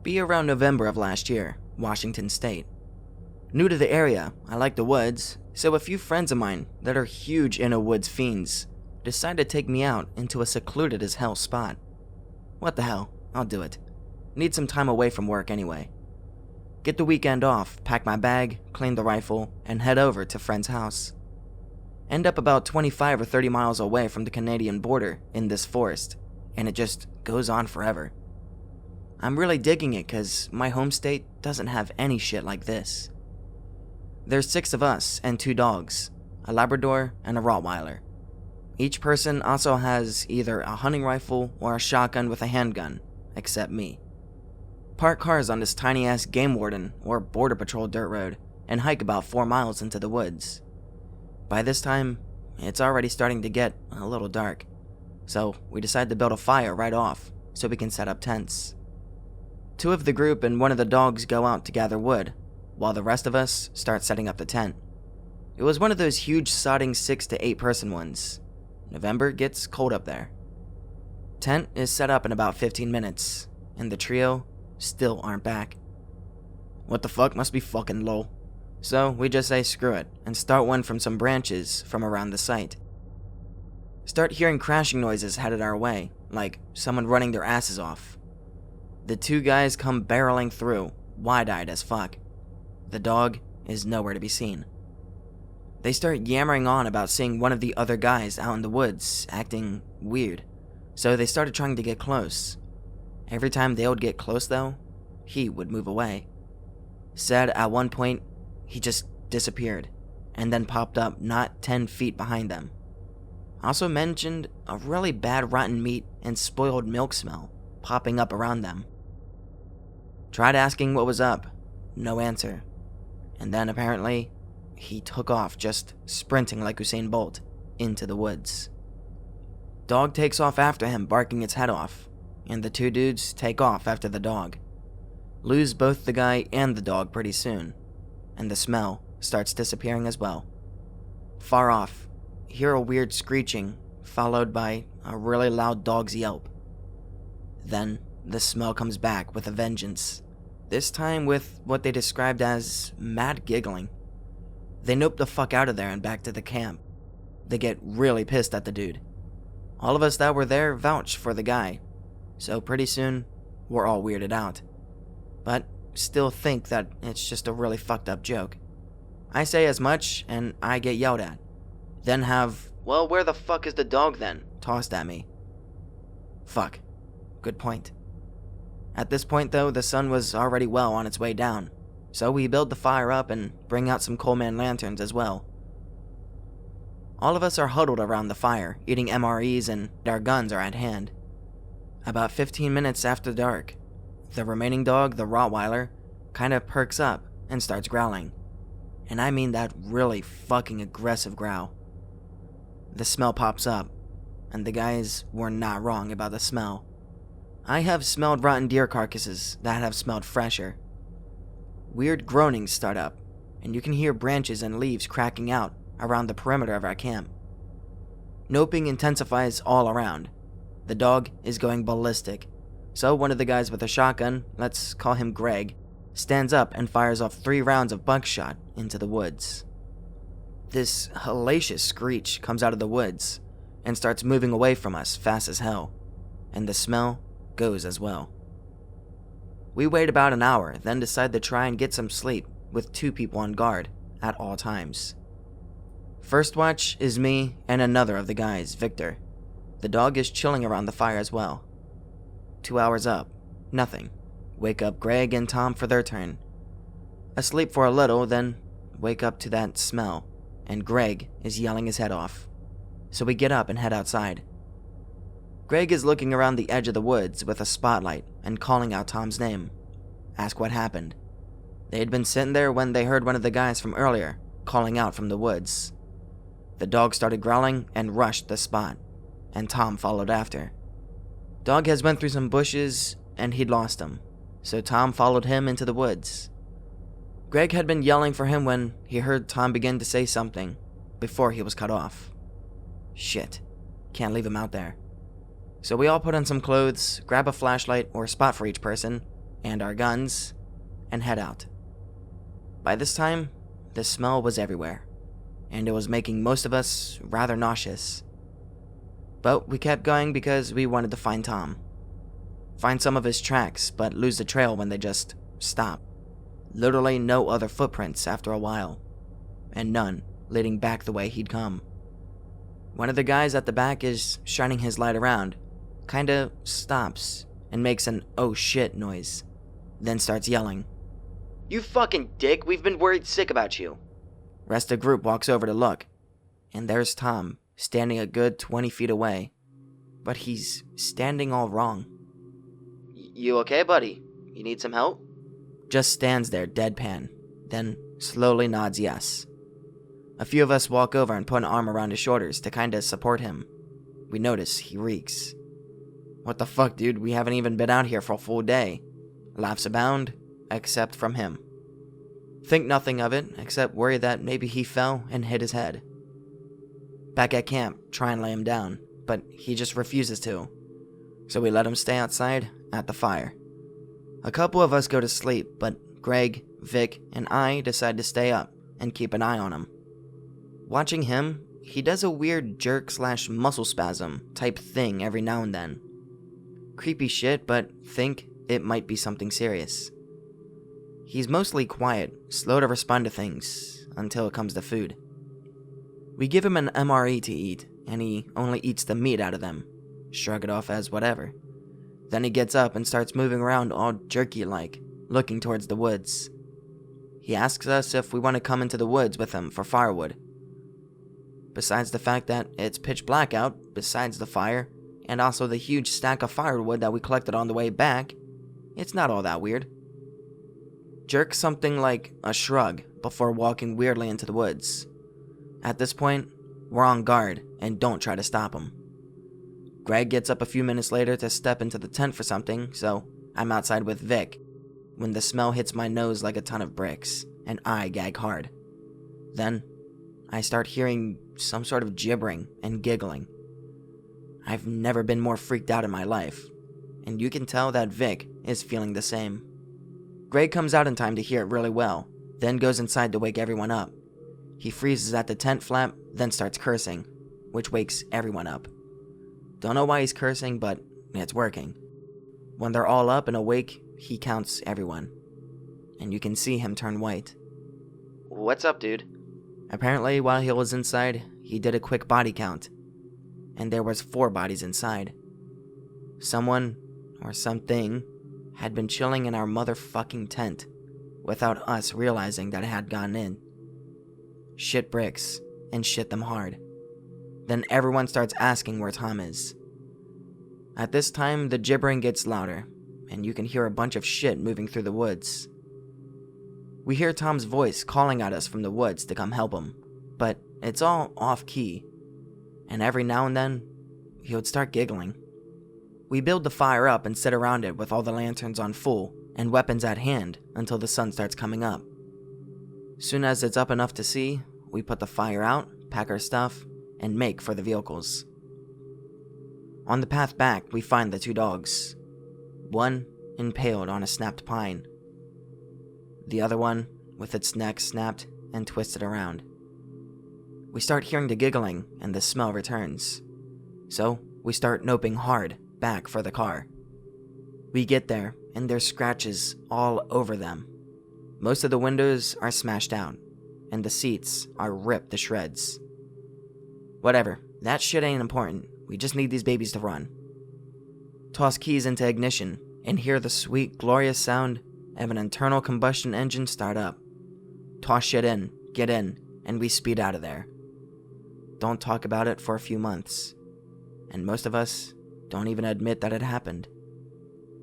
Be around November of last year, Washington State. New to the area, I like the woods, so a few friends of mine that are huge in a woods fiends decided to take me out into a secluded as hell spot. What the hell, I'll do it. Need some time away from work anyway. Get the weekend off, pack my bag, clean the rifle, and head over to friend's house. End up about 25 or 30 miles away from the Canadian border in this forest, and it just goes on forever. I'm really digging it because my home state doesn't have any shit like this. There's 6 of us and 2 dogs, a Labrador and a Rottweiler. Each person also has either a hunting rifle or a shotgun with a handgun, except me. Park cars on this tiny-ass game warden or border patrol dirt road and hike about 4 miles into the woods. By this time, it's already starting to get a little dark, so we decide to build a fire right off so we can set up tents. 2 of the group and 1 of the dogs go out to gather wood, while the rest of us start setting up the tent. It was one of those huge sodding 6 to 8 person ones. November gets cold up there. Tent is set up in about 15 minutes, and the trio still aren't back. What the fuck, must be fucking low. So we just say screw it and start one from some branches from around the site. Start hearing crashing noises headed our way, like someone running their asses off. The 2 guys come barreling through, wide-eyed as fuck. The dog is nowhere to be seen. They start yammering on about seeing one of the other guys out in the woods acting weird, so they started trying to get close. Every time they would get close though, he would move away. Said at one point, he just disappeared, and then popped up not 10 feet behind them. Also mentioned a really bad rotten meat and spoiled milk smell popping up around them. Tried asking what was up, no answer. And then apparently, he took off just sprinting like Usain Bolt into the woods. Dog takes off after him, barking its head off, and the 2 dudes take off after the dog. Lose both the guy and the dog pretty soon, and the smell starts disappearing as well. Far off, hear a weird screeching, followed by a really loud dog's yelp. Then, the smell comes back with a vengeance, this time with what they described as mad giggling. They nope the fuck out of there and back to the camp. They get really pissed at the dude. All of us that were there vouched for the guy, so pretty soon, we're all weirded out. But still think that it's just a really fucked up joke. I say as much, and I get yelled at. Then have, well, where the fuck is the dog then, tossed at me. Fuck. Good point. At this point though, the sun was already well on its way down, so we build the fire up and bring out some Coleman lanterns as well. All of us are huddled around the fire, eating MREs, and our guns are at hand. About 15 minutes after dark, the remaining dog, the Rottweiler, kinda perks up and starts growling. And I mean that really fucking aggressive growl. The smell pops up, and the guys were not wrong about the smell. I have smelled rotten deer carcasses that have smelled fresher. Weird groanings start up, and you can hear branches and leaves cracking out around the perimeter of our camp. Noping intensifies all around. The dog is going ballistic, so one of the guys with a shotgun, let's call him Greg, stands up and fires off 3 rounds of buckshot into the woods. This hellacious screech comes out of the woods and starts moving away from us fast as hell, and the smell goes as well. We wait about an hour, then decide to try and get some sleep with 2 people on guard at all times. First watch is me and another of the guys, Victor. The dog is chilling around the fire as well. 2 hours up, nothing. Wake up Greg and Tom for their turn. Asleep for a little, then wake up to that smell, and Greg is yelling his head off. So we get up and head outside. Greg is looking around the edge of the woods with a spotlight and calling out Tom's name. Ask what happened. They had been sitting there when they heard one of the guys from earlier calling out from the woods. The dog started growling and rushed the spot, and Tom followed after. Dog has went through some bushes and he'd lost him, so Tom followed him into the woods. Greg had been yelling for him when he heard Tom begin to say something before he was cut off. Shit, can't leave him out there. So we all put on some clothes, grab a flashlight or a spot for each person, and our guns and head out. By this time, the smell was everywhere, and it was making most of us rather nauseous. But we kept going because we wanted to find Tom. Find some of his tracks, but lose the trail when they just stop. Literally no other footprints after a while, and none leading back the way he'd come. One of the guys at the back is shining his light around, kinda stops, and makes an "oh shit" noise, then starts yelling, "You fucking dick, we've been worried sick about you." Rest of the group walks over to look, and there's Tom, standing a good 20 feet away, but he's standing all wrong. "You okay, buddy? You need some help?" Just stands there deadpan, then slowly nods yes. A few of us walk over and put an arm around his shoulders to kinda support him. We notice he reeks. "What the fuck, dude? We haven't even been out here for a full day." Laughs abound, except from him. Think nothing of it, except worry that maybe he fell and hit his head. Back at camp, try and lay him down, but he just refuses to. So we let him stay outside at the fire. A couple of us go to sleep, but Greg, Vic, and I decide to stay up and keep an eye on him. Watching him, he does a weird jerk/muscle spasm type thing every now and then. Creepy shit, but think it might be something serious. He's mostly quiet, slow to respond to things, until it comes to food. We give him an MRE to eat, and he only eats the meat out of them. Shrug it off as whatever. Then he gets up and starts moving around all jerky-like, looking towards the woods. He asks us if we want to come into the woods with him for firewood. Besides the fact that it's pitch black out, besides the fire, and also the huge stack of firewood that we collected on the way back, it's not all that weird. Jerks something like a shrug before walking weirdly into the woods. At this point, we're on guard and don't try to stop him. Greg gets up a few minutes later to step into the tent for something, so I'm outside with Vic, when the smell hits my nose like a ton of bricks, and I gag hard. Then, I start hearing some sort of gibbering and giggling. I've never been more freaked out in my life, and you can tell that Vic is feeling the same. Greg comes out in time to hear it really well, then goes inside to wake everyone up. He freezes at the tent flap, then starts cursing, which wakes everyone up. Don't know why he's cursing, but it's working. When they're all up and awake, he counts everyone, and you can see him turn white. "What's up, dude?" Apparently, while he was inside, he did a quick body count, and there was 4 bodies inside. Someone, or something, had been chilling in our motherfucking tent, without us realizing that it had gotten in. Shit bricks, and shit them hard. Then everyone starts asking where Tom is. At this time, the gibbering gets louder, and you can hear a bunch of shit moving through the woods. We hear Tom's voice calling at us from the woods to come help him, but it's all off-key, and every now and then, he would start giggling. We build the fire up and sit around it with all the lanterns on full and weapons at hand until the sun starts coming up. Soon as it's up enough to see, we put the fire out, pack our stuff, and make for the vehicles. On the path back, we find the 2 dogs. One impaled on a snapped pine. The other one with its neck snapped and twisted around. We start hearing the giggling and the smell returns. So we start noping hard back for the car. We get there and there's scratches all over them. Most of the windows are smashed out and the seats are ripped to shreds. Whatever, that shit ain't important. We just need these babies to run. Toss keys into ignition and hear the sweet, glorious sound of an internal combustion engine start up. Toss shit in, get in, and we speed out of there. Don't talk about it for a few months. And most of us don't even admit that it happened.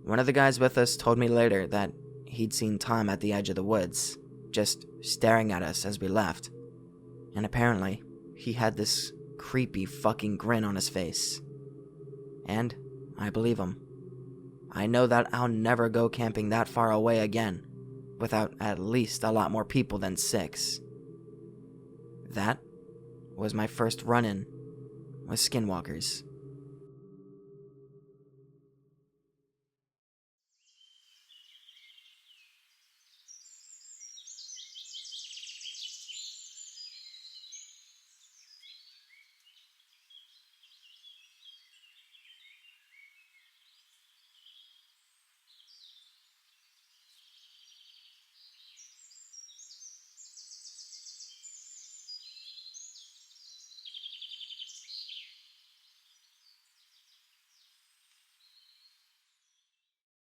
One of the guys with us told me later that he'd seen Tom at the edge of the woods, just staring at us as we left. And apparently, he had this creepy fucking grin on his face. And I believe him. I know that I'll never go camping that far away again without at least a lot more people than 6. That was my first run-in with Skinwalkers.